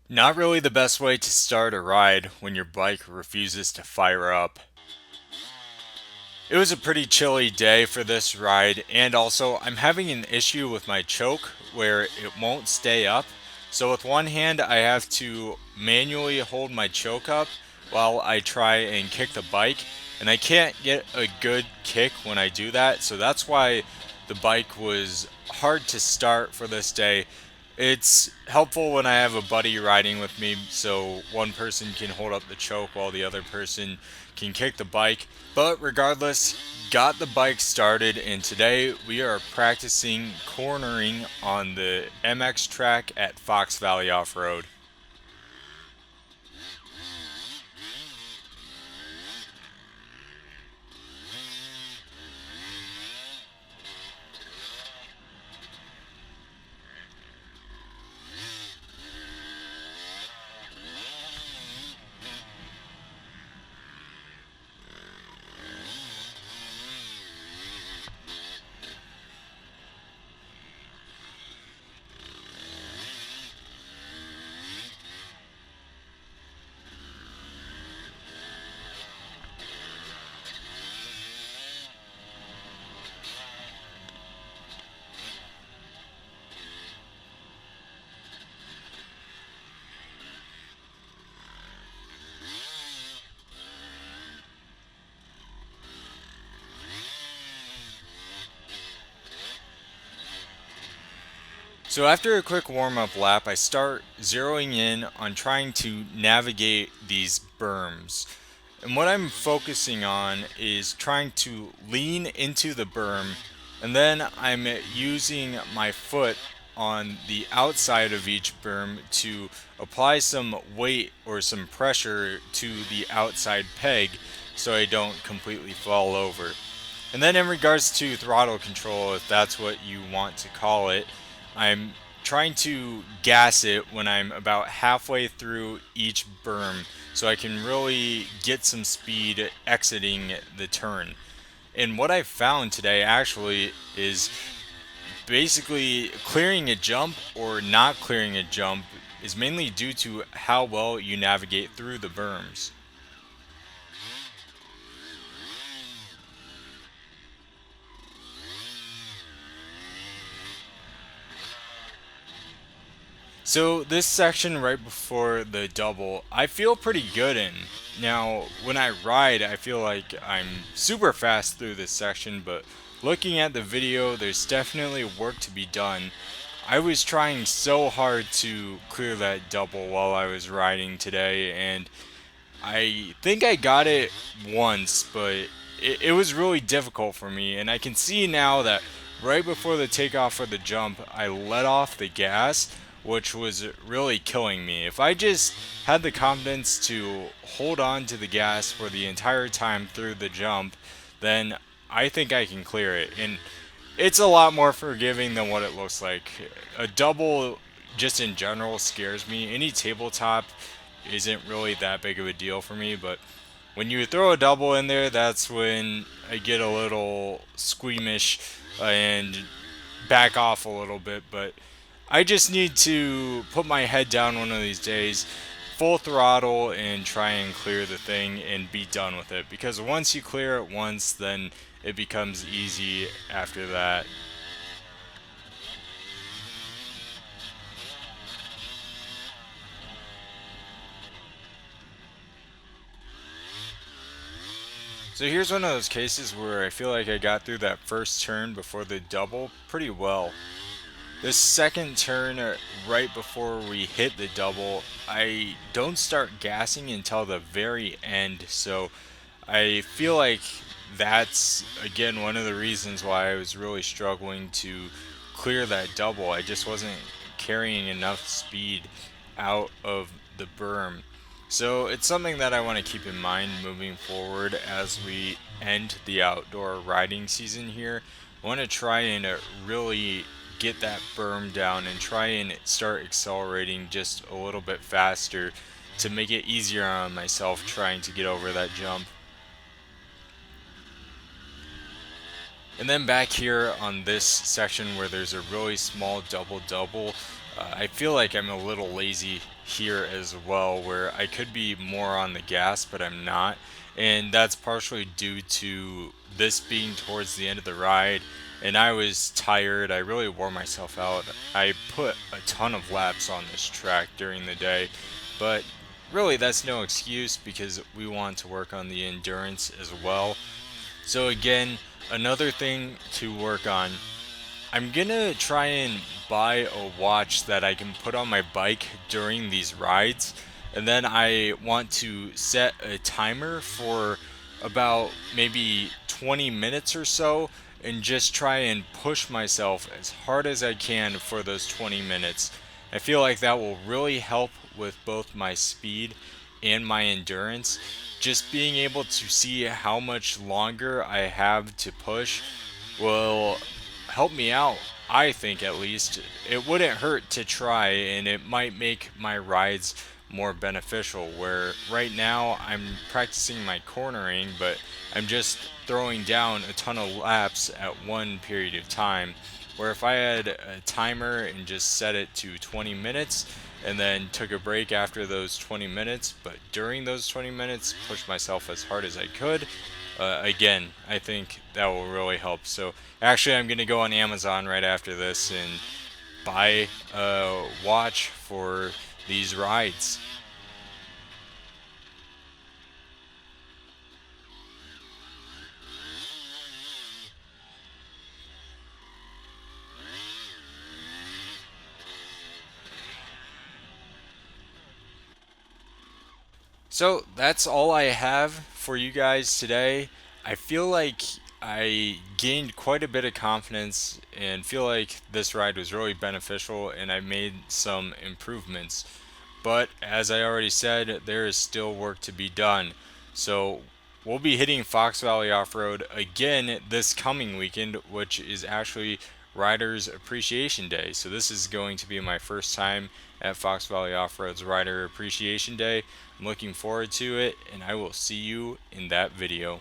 Not really the best way to start a ride when your bike refuses to fire up. It was a pretty chilly day for this ride, and also I'm having an issue with my choke where it won't stay up. So, with one hand, I have to manually hold my choke up while I try and kick the bike, and I can't get a good kick when I do that. So, that's why the bike was hard to start for this day. It's helpful when I have a buddy riding with me, so one person can hold up the choke while the other person can kick the bike. But regardless, got the bike started, and today we are practicing cornering on the MX track at Fox Valley Off Road. So after a quick warm-up lap, I start zeroing in on trying to navigate these berms. And what I'm focusing on is trying to lean into the berm, and then I'm using my foot on the outside of each berm to apply some weight or some pressure to the outside peg so I don't completely fall over. And then in regards to throttle control, if that's what you want to call it, I'm trying to gas it when I'm about halfway through each berm so I can really get some speed exiting the turn. And what I found today actually is basically clearing a jump or not clearing a jump is mainly due to how well you navigate through the berms. So this section right before the double, I feel pretty good in. Now, when I ride, I feel like I'm super fast through this section, but looking at the video, there's definitely work to be done. I was trying so hard to clear that double while I was riding today, and I think I got it once, but it was really difficult for me. And I can see now that right before the takeoff for the jump, I let off the gas, which was really killing me. If I just had the confidence to hold on to the gas for the entire time through the jump, then I think I can clear it. And it's a lot more forgiving than what it looks like. A double, just in general, scares me. Any tabletop isn't really that big of a deal for me, but when you throw a double in there, that's when I get a little squeamish and back off a little bit. But I just need to put my head down one of these days, full throttle, and try and clear the thing and be done with it. Because once you clear it once, then it becomes easy after that. So here's one of those cases where I feel like I got through that first turn before the double pretty well. This second turn, right before we hit the double, I don't start gassing until the very end. So I feel like that's, again, one of the reasons why I was really struggling to clear that double. I just wasn't carrying enough speed out of the berm. So it's something that I want to keep in mind moving forward as we end the outdoor riding season here. I want to try and really get that berm down and try and start accelerating just a little bit faster to make it easier on myself trying to get over that jump. And then back here on this section where there's a really small double double, I feel like I'm a little lazy here as well, where I could be more on the gas, but I'm not. And that's partially due to this being towards the end of the ride. And I was tired. I really wore myself out. I put a ton of laps on this track during the day, but really that's no excuse because we want to work on the endurance as well. So, again, another thing to work on, I'm gonna try and buy a watch that I can put on my bike during these rides, and then I want to set a timer for about maybe 20 minutes or so, and just try and push myself as hard as I can for those 20 minutes. I feel like that will really help with both my speed and my endurance. Just being able to see how much longer I have to push will help me out. I think, at least it wouldn't hurt to try, and it might make my rides more beneficial. Where right now I'm practicing my cornering, but I'm just throwing down a ton of laps at one period of time. Where if I had a timer and just set it to 20 minutes and then took a break after those 20 minutes, but during those 20 minutes pushed myself as hard as I could, again, I think that will really help. So actually, I'm gonna go on Amazon right after this and buy a watch for these rides. So that's all I have for you guys today. I feel like I gained quite a bit of confidence and feel like this ride was really beneficial and I made some improvements. But as I already said, there is still work to be done. So we'll be hitting Fox Valley Off Road again this coming weekend, which is actually Riders Appreciation Day. So this is going to be my first time at Fox Valley Off Road's Rider Appreciation Day. I'm looking forward to it, and I will see you in that video.